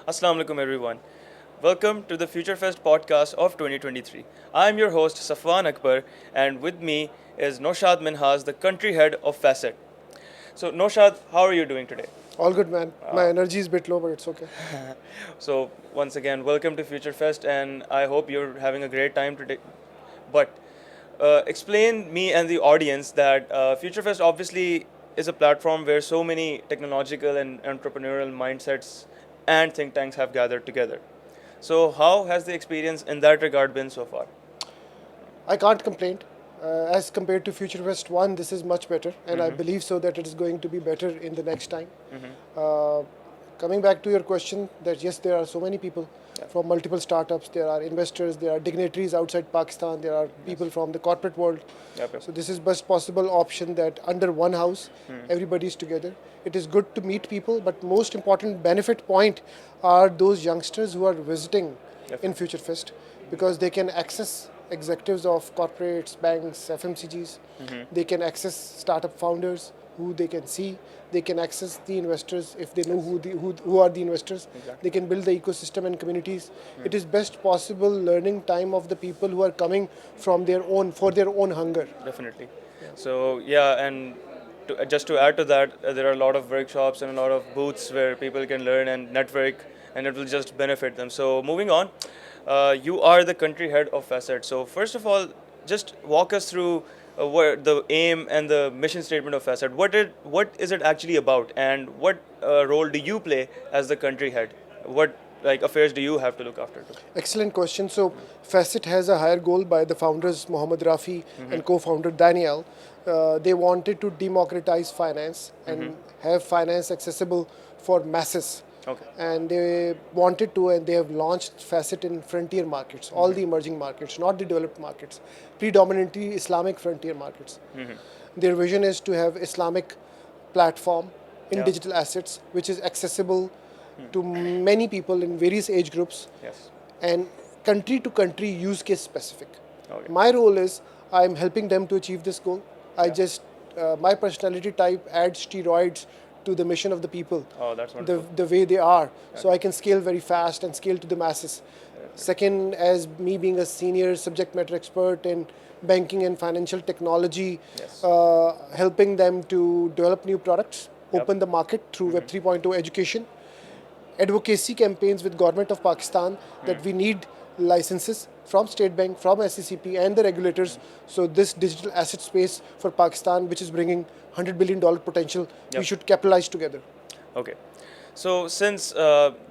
Assalamu alaikum everyone. Welcome to the Future Fest podcast of 2023. I'm your host Safwan Akbar and with me is Noshad Minhas, the country head of Fasset. So Noshad, how are you doing today? All good, man. My energy is a bit low, but it's okay. So once again, welcome to Future Fest and I hope you're having a great time today. But explain me and the audience that Future Fest obviously is a platform where so many technological and entrepreneurial mindsets and think tanks have gathered together. So, how has the experience in that regard been so far? I can't complain. As compared to Future West 1, this is much better, and I believe so that it is going to be better in the next time. Uh, Coming back to your question, that yes, there are so many people from multiple startups, there are investors, there are dignitaries outside Pakistan, there are people from the corporate world. Yep. So this is best possible option that under one house, everybody is together. It is good to meet people, but most important benefit point are those youngsters who are visiting in Future Fest because they can access executives of corporates, banks, FMCGs. They can access startup founders who they can see. They can access the investors if they know who are the investors. They can build the ecosystem and communities. It is best possible learning time of the people who are coming from for their own hunger. Definitely. So, yeah, and just to add to that, there are a lot of workshops and a lot of booths where people can learn and network, and it will just benefit them. So, moving on, you are the country head of Facet. So, first of all, just walk us through what the aim and the mission statement of Facet. What is it actually about, and what role do you play as the country head? What affairs do you have to look after? Excellent question. So, Facet has a higher goal by the founders Mohammed Rafi and co-founder Daniel. They wanted to democratize finance and have finance accessible for masses. Okay. And they wanted to, and they have launched Facet in frontier markets, all the emerging markets, not the developed markets, predominantly Islamic frontier markets. Their vision is to have Islamic platform in digital assets, which is accessible to many people in various age groups Yes. and country to country use case specific. Okay. My role is I'm helping them to achieve this goal. My personality type adds steroids to the mission of the people, Oh, that's wonderful. the way they are. So I can scale very fast and scale to the masses. Second, as me being a senior subject matter expert in banking and financial technology, Yes. helping them to develop new products, open the market through Web 3.0 education, advocacy campaigns with government of Pakistan that we need licenses from State Bank, from SCCP and the regulators. So this digital asset space for Pakistan, which is bringing $100 billion potential, we should capitalize together. Okay. So, since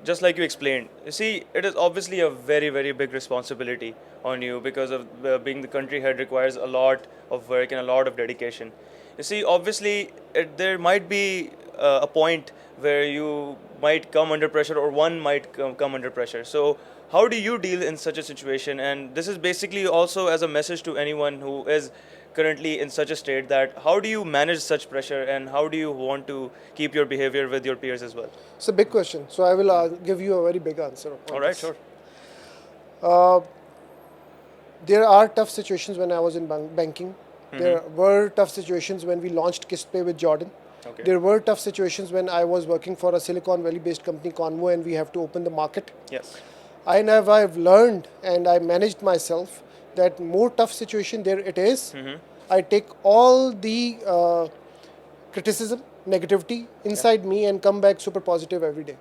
just like you explained, you see, it is obviously a very, very big responsibility on you because of being the country head requires a lot of work and a lot of dedication. You see, obviously, there might be a point where you might come under pressure or one might come under pressure. So, how do you deal in such a situation? And this is basically also as a message to anyone who is currently in such a state that how do you manage such pressure and how do you want to keep your behavior with your peers as well? It's a big question. So I will give you a very big answer. All right, sure. There are tough situations when I was in banking. There were tough situations when we launched KistPay with Jordan. Okay. There were tough situations when I was working for a Silicon Valley based company, Convo, and we have to open the market. Yes. I've learned and I managed myself that more tough situation there it is. I take all the criticism, negativity inside me and come back super positive every day.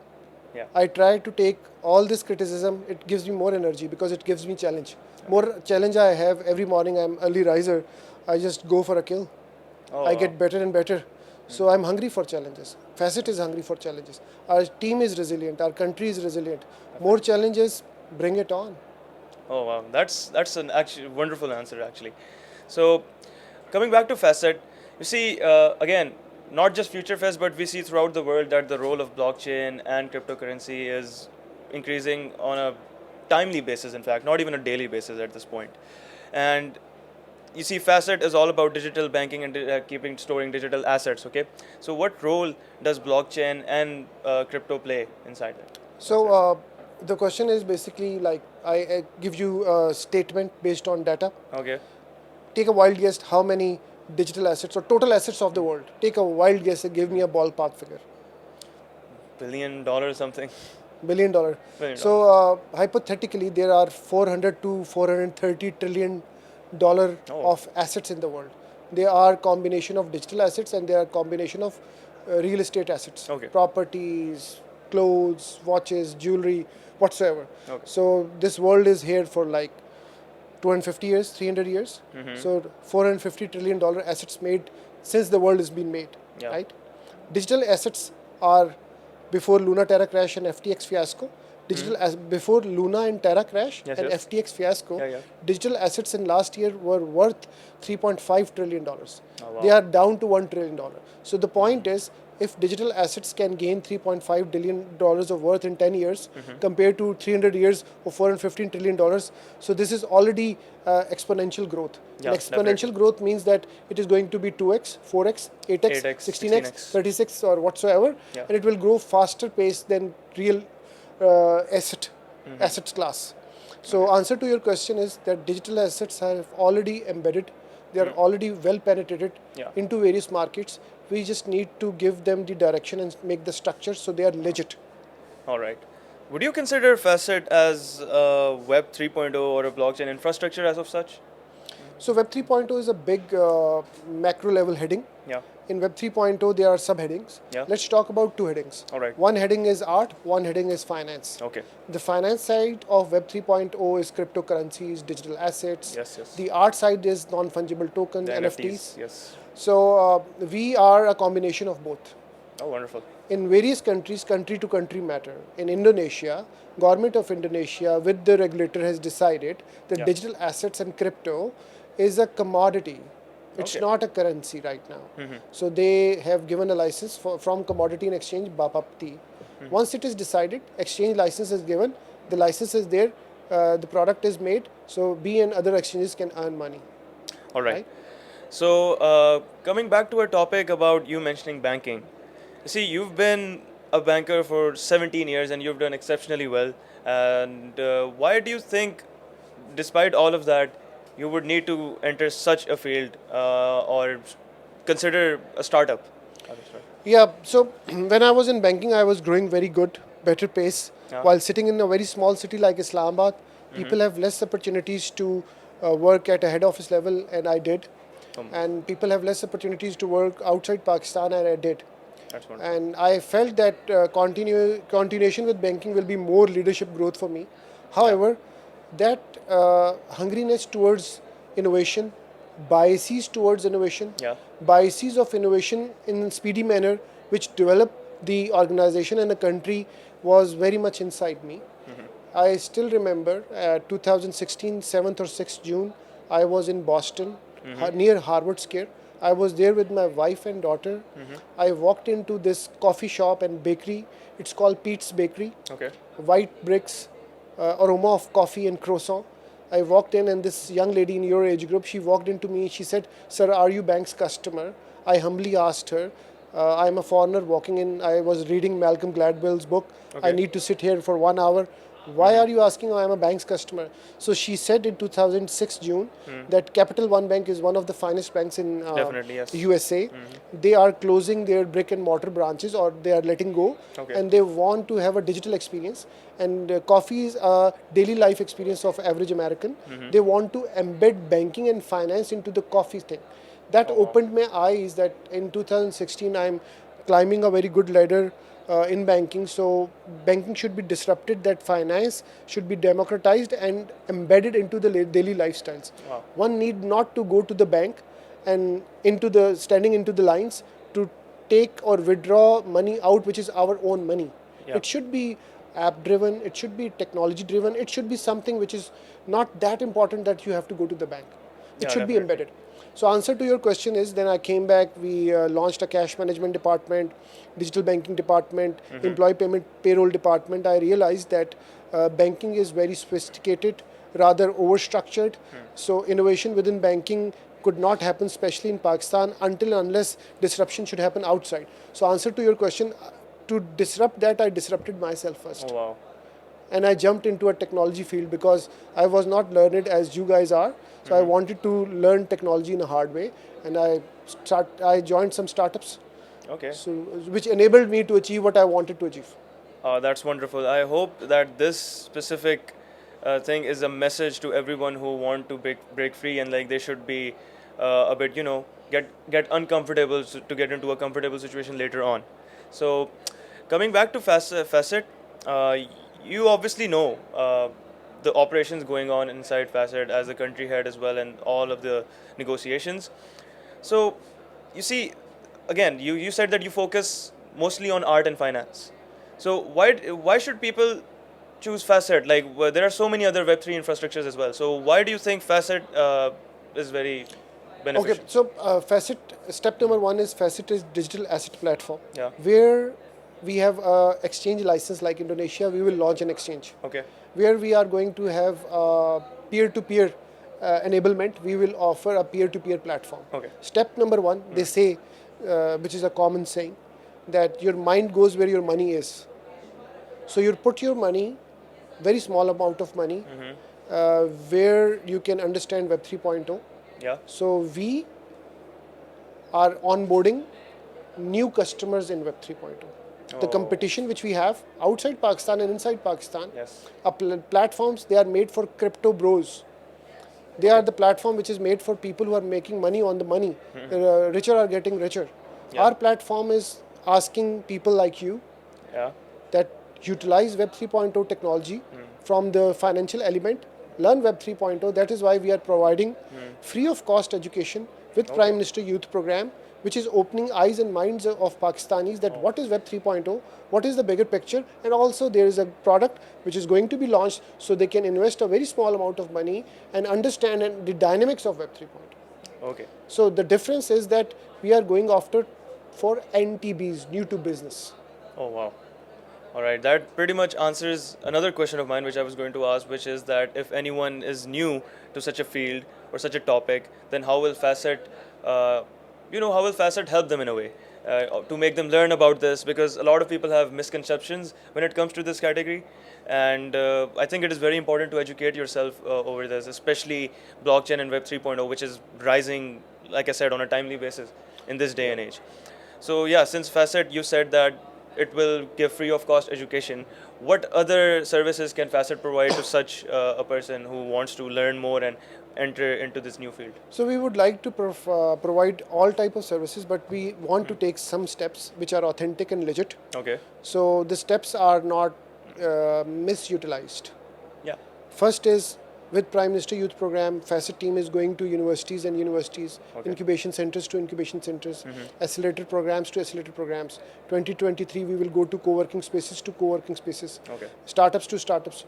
Yeah. I try to take all this criticism. It gives me more energy because it gives me challenge. More challenge I have every morning. I'm early riser. I just go for a kill. Oh, I wow. get better and better. So I'm hungry for challenges. Facet is hungry for challenges. Our team is resilient. Our country is resilient. More challenges, bring it on. Oh wow, that's an actually wonderful answer actually. So, coming back to Facet, you see again, not just Future Fest, but we see throughout the world that the role of blockchain and cryptocurrency is increasing on a timely basis. In fact, not even a daily basis at this point. And you see, Facet is all about digital banking and storing digital assets. Okay, so what role does blockchain and crypto play inside that? So the question is basically like I give you a statement based on data. Okay. Take a wild guess how many digital assets or total assets of the world. Take a wild guess and give me a ballpark figure. $1 billion something. $1 billion. Million So dollar. hypothetically, there are 400 to 430 trillion dollar Oh, of assets in the world. They are combination of digital assets and they are combination of real estate assets, okay. properties, clothes, watches, jewelry, whatsoever. Okay. So this world is here for like 250 years, 300 years. Mm-hmm. So $450 trillion assets made since the world has been made, Yeah. right? Digital assets are before Luna Terra crash and FTX fiasco. Digital before Luna and Terra crash Yes, and yes. FTX fiasco, Yeah, yeah. digital assets in last year were worth $3.5 trillion. Oh, They wow. are down to $1 trillion. So the point is, if digital assets can gain $3.5 billion of worth in 10 years compared to 300 years of $415 trillion, so this is already exponential growth. Yeah, And definitely. exponential growth means that it is going to be 2x, 4x, 8x, 8x, 16x, 16x. 36 or whatsoever, Yeah. and it will grow faster pace than real assets class. So Okay. answer to your question is that digital assets have already embedded, they are already well penetrated Yeah. into various markets. We just need to give them the direction and make the structure so they are legit. All right. Would you consider Facet as a Web 3.0 or a blockchain infrastructure as of such? So Web 3.0 is a big macro level heading. Yeah. In Web 3.0, there are subheadings. Yeah. Let's talk about two headings. All right. One heading is art, one heading is finance. Okay. The finance side of Web 3.0 is cryptocurrencies, digital assets. Yes, yes. The art side is non fungible tokens, The NFTs. Yes. So we are a combination of both. Oh, wonderful. In various countries, country to country matter. In Indonesia, government of Indonesia with the regulator has decided that Yeah. digital assets and crypto is a commodity. It's Okay. not a currency right now. So they have given a license from Commodity and Exchange Bapapti. Once it is decided, exchange license is given, the license is there, the product is made, so B and other exchanges can earn money. All right. Right? So, coming back to a topic about you mentioning banking. See, you've been a banker for 17 years and you've done exceptionally well. And why do you think, despite all of that, you would need to enter such a field or consider a startup? Yeah, so when I was in banking, I was growing very good, better pace. Yeah. While sitting in a very small city like Islamabad, people have less opportunities to work at a head office level, and I did. And people have less opportunities to work outside Pakistan, and I did. That's wonderful. And I felt that continuation with banking will be more leadership growth for me. However, that hungriness towards innovation, biases towards innovation, Yeah. biases of innovation in speedy manner, which develop the organization and the country, was very much inside me. I still remember 2016, 7th or 6th June, I was in Boston, near Harvard Square. I was there with my wife and daughter. I walked into this coffee shop and bakery. It's called Pete's Bakery. Okay. White bricks, aroma of coffee and croissant. I walked in, and this young lady in your age group, she walked into me. She said, "Sir, are you bank's customer?" I humbly asked her. I'm a foreigner walking in. I was reading Malcolm Gladwell's book. I Okay. need to sit here for 1 hour. Why are you asking? I am a bank's customer. So she said in 2006 June that Capital One Bank is one of the finest banks in Definitely, yes. USA. They are closing their brick and mortar branches, or they are letting go, Okay. and they want to have a digital experience. And coffee is a daily life experience of average American. They want to embed banking and finance into the coffee thing. That opened my eyes that in 2016 I'm climbing a very good ladder in banking. So banking should be disrupted, that finance should be democratized and embedded into the daily lifestyles. Wow. One need not to go to the bank and standing into the lines to take or withdraw money out, which is our own money. Yeah. It should be app driven, it should be technology driven, it should be something which is not that important that you have to go to the bank. It Yeah, should be definitely. embedded. So answer to your question is, then I came back, we launched a cash management department, digital banking department, employee payment payroll department. I realized that banking is very sophisticated, rather overstructured. So innovation within banking could not happen, especially in Pakistan, until and unless disruption should happen outside. So answer to your question, to disrupt that, I disrupted myself first. Oh, wow. And I jumped into a technology field because I was not learned as you guys are. So I wanted to learn technology in a hard way, and I joined some startups, Okay. so which enabled me to achieve what I wanted to achieve. That's wonderful. I hope that this specific thing is a message to everyone who want to break free, and like they should be a bit, get uncomfortable to get into a comfortable situation later on. So, coming back to Facet, uh, you obviously know the operations going on inside Facet as the country head as well, and all of the negotiations. So, you see, again, you said that you focus mostly on art and finance. So why should people choose Facet? Like there are so many other Web3 infrastructures as well. So why do you think Facet is very Okay, beneficial? so Facet, step number one is Facet is digital asset platform, Yeah. where we have a exchange license like Indonesia, we will launch an exchange. Okay. Where we are going to have peer-to-peer enablement, we will offer a peer-to-peer platform. Okay. Step number one, they say, which is a common saying, that your mind goes where your money is. So you put your money, very small amount of money, where you can understand Web 3.0. Yeah. So we are onboarding new customers in Web 3.0. The Oh. competition which we have outside Pakistan and inside Pakistan, Yes. platforms, they are made for crypto bros. They are the platform which is made for people who are making money on the money. Richer are getting richer. Yeah. Our platform is asking people like you Yeah. that utilize Web 3.0 technology from the financial element, learn Web 3.0. That is why we are providing free of cost education with Prime Minister Youth Program, which is opening eyes and minds of Pakistanis that what is Web 3.0, what is the bigger picture, and also there is a product which is going to be launched so they can invest a very small amount of money and understand the dynamics of Web 3.0. Okay. So the difference is that we are going after for NTBs, new to business. Oh wow. All right, that pretty much answers another question of mine, which I was going to ask, which is that if anyone is new to such a field or such a topic, then how will Facet, how will Facet help them in a way to make them learn about this? Because a lot of people have misconceptions when it comes to this category, and I think it is very important to educate yourself over this, especially blockchain and Web 3.0, which is rising, like I said, on a timely basis in this day and age. So yeah, since Facet, you said that it will give free of cost education. What other services can Facet provide to such a person who wants to learn more and enter into this new field? So we would like to provide all type of services, but we want to take some steps which are authentic and legit. Okay. So the steps are not misutilized. Yeah. First is with Prime Minister Youth Program, Facet team is going to universities and universities, Okay. incubation centers to incubation centers, accelerator programs to accelerator programs. 2023 we will go to co-working spaces to co-working spaces, Okay. startups to startups,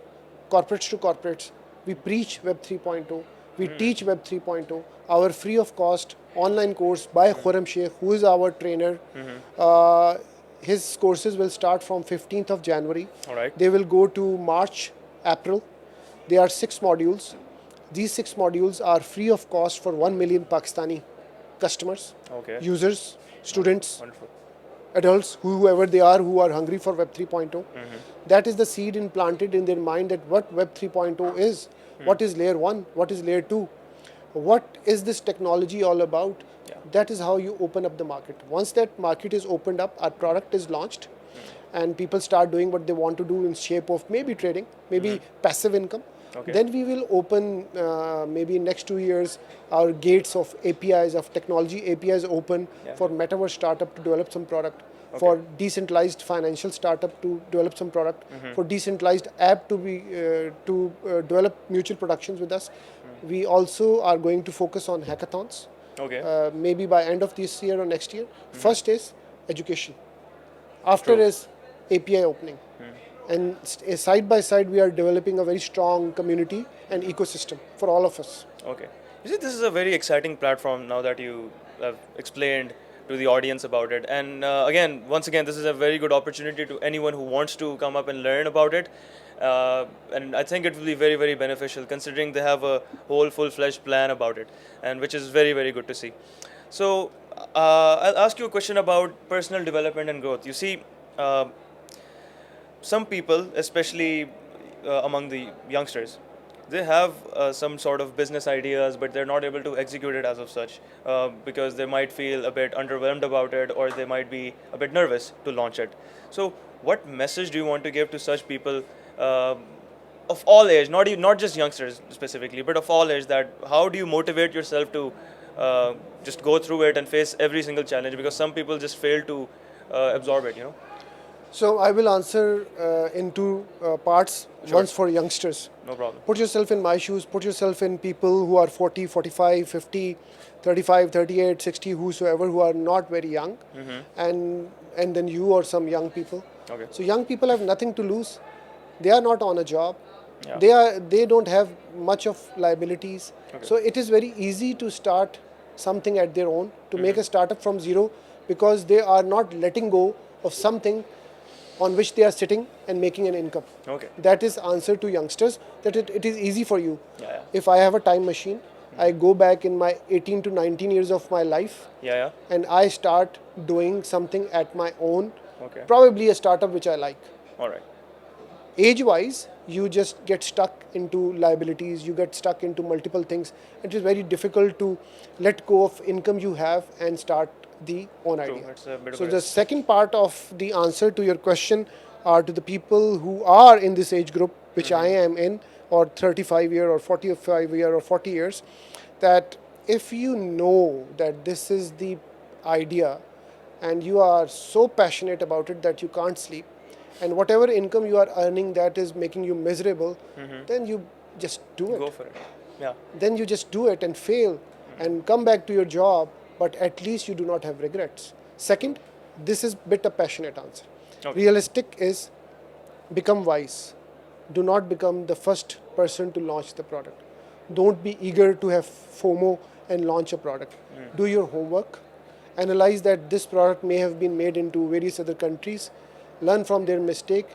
corporates to corporates. We preach Web 3.0, we teach Web 3.0. Our free of cost online course by Khurram Sheikh, who is our trainer. His courses will start from 15th of January. All right. They will go to March, April. There are 6 modules. These 6 modules are free of cost for 1 million Pakistani customers, Okay. users, students, Wonderful. adults, whoever they are who are hungry for Web 3.0. That is the seed implanted in their mind that what Web 3.0 is, what is layer 1, what is layer 2, what is this technology all about. Yeah. That is how you open up the market. Once that market is opened up, our product is launched, and people start doing what they want to do in shape of maybe trading, maybe passive income. Okay. Then we will open maybe in next 2 years our gates of APIs, of technology APIs open for metaverse startup to develop some product, for decentralized financial startup to develop some product, for decentralized app to be develop mutual productions with us. We also are going to focus on hackathons, Okay. maybe by end of this year or next year. First is education. After True. is API opening. And side by side, we are developing a very strong community and ecosystem for all of us. Okay. You see, this is a very exciting platform now that you have explained to the audience about it. And once again, this is a very good opportunity to anyone who wants to come up and learn about it. And I think it will be very, very beneficial considering they have a whole full-fledged plan about it, and which is very, very good to see. So I'll ask you a question about personal development and growth. You see, some people, especially among the youngsters, they have some sort of business ideas, but they're not able to execute it as of such because they might feel a bit underwhelmed about it, or they might be a bit nervous to launch it. So, what message do you want to give to such people of all age, not just youngsters specifically, but of all age? That how do you motivate yourself to just go through it and face every single challenge? Because some people just fail to absorb it. So I will answer in two parts. Sure. Once for youngsters. No problem. Put yourself in my shoes. Put yourself in people who are 40, 45, 50, 35, 38, 60, whosoever, who are not very young. And then you or some young people. Okay. So young people have nothing to lose. They are not on a job. Yeah. They don't have much of liabilities. Okay. So it is very easy to start something at their own, to make a startup from zero, because they are not letting go of something on which they are sitting and making an income. Okay. That is answer to youngsters, that it is easy for you. Yeah. If I have a time machine, I go back in my 18 to 19 years of my life, Yeah. and I start doing something at my own, Okay. probably a startup which I like. All right. Age-wise, you just get stuck into liabilities, you get stuck into multiple things. It is very difficult to let go of income you have and start the own idea. It's a bit of So a the risk. second part of the answer to your question are to the people who are in this age group, which I am in, or 35 year or 45 year or 40 years, that if you know that this is the idea and you are so passionate about it that you can't sleep, and whatever income you are earning that is making you miserable, then you just do it. Go for it. Yeah. Then you just do it and fail and come back to your job, but at least you do not have regrets. Second, this is bit a passionate answer. Okay. Realistic is become wise. Do not become the first person to launch the product. Don't be eager to have FOMO and launch a product. Do your homework. Analyze that this product may have been made into various other countries. Learn from their mistake.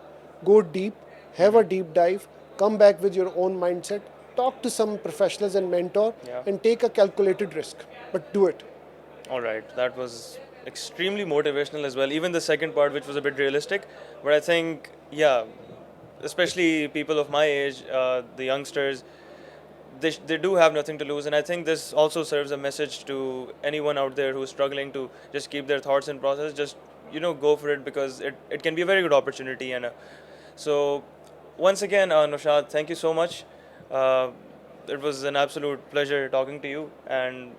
Go deep. Have a deep dive. Come back with your own mindset. Talk to some professionals and mentor, and take a calculated risk. But do it. All right. That was extremely motivational as well. Even the second part, which was a bit realistic, but I think, yeah, especially people of my age, the youngsters, they do have nothing to lose, and I think this also serves a message to anyone out there who's struggling to just keep their thoughts in process. Just go for it, because it can be a very good opportunity. And so once again, Noshad, thank you so much. It was an absolute pleasure talking to you, and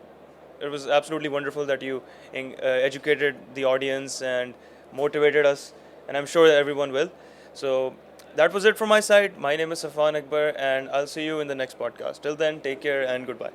it was absolutely wonderful that you educated the audience and motivated us, and I'm sure that everyone will. So that was it from my side. My name is Safan Akbar, and I'll see you in the next podcast. Till then, take care and goodbye.